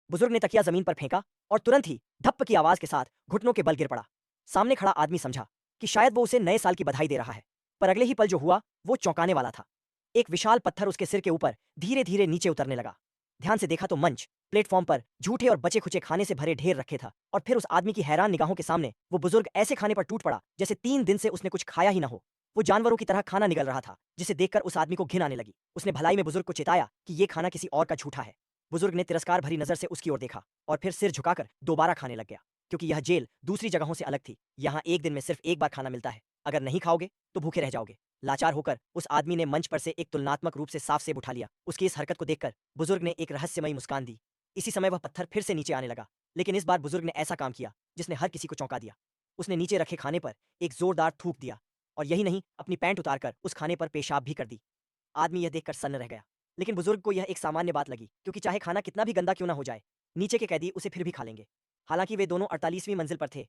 बुजुर्ग ने तकिया जमीन पर फेंका और तुरंत ही धप्प की आवाज के साथ घुटनों के बल गिर पड़ा। सामने खड़ा आदमी समझा कि शायद वो उसे नए साल की बधाई दे रहा है, पर अगले ही पल जो हुआ वो चौंकाने वाला था। एक विशाल पत्थर उसके सिर के ऊपर धीरे धीरे नीचे उतरने लगा। ध्यान से देखा तो मंच प्लेटफॉर्म पर झूठे और बचे खुचे खाने से भरे ढेर रखे था, और फिर उस आदमी की हैरान निगाहों के सामने वो बुजुर्ग ऐसे खाने पर टूट पड़ा जैसे 3 दिन से उसने कुछ खाया ही ना हो। वो जानवरों की तरह खाना निगल रहा था, जिसे देखकर उस आदमी को घिन आने लगी। उसने भलाई में बुजुर्ग को चिताया कि ये खाना किसी और का झूठा है। बुजुर्ग ने तिरस्कार भरी नजर से उसकी ओर देखा और फिर सिर झुकाकर दोबारा खाने लग गया, क्योंकि यह जेल दूसरी जगहों से अलग थी। यहाँ एक दिन में सिर्फ एक बार खाना मिलता है, अगर नहीं खाओगे तो भूखे रह जाओगे। लाचार होकर उस आदमी ने मंच पर से एक तुलनात्मक रूप से साफ सेब उठा लिया। उसकी इस हरकत को देखकर बुजुर्ग ने एक रहस्यमयी मुस्कान दी। इसी समय वह पत्थर फिर से नीचे आने लगा, लेकिन इस बार बुजुर्ग ने ऐसा काम किया जिसने हर किसी को चौंका दिया। उसने नीचे रखे खाने पर एक जोरदार थूक दिया, और यही नहीं, अपनी पैंट उतारकर उस खाने पर पेशाब भी कर दी। आदमी यह देखकर सन्न रह गया, लेकिन बुजुर्ग को यह एक सामान्य बात लगी, क्योंकि चाहे खाना कितना भी गंदा क्यों ना हो जाए, नीचे के कैदी उसे फिर भी खा लेंगे। हालांकि वे दोनों 48वीं मंजिल पर थे,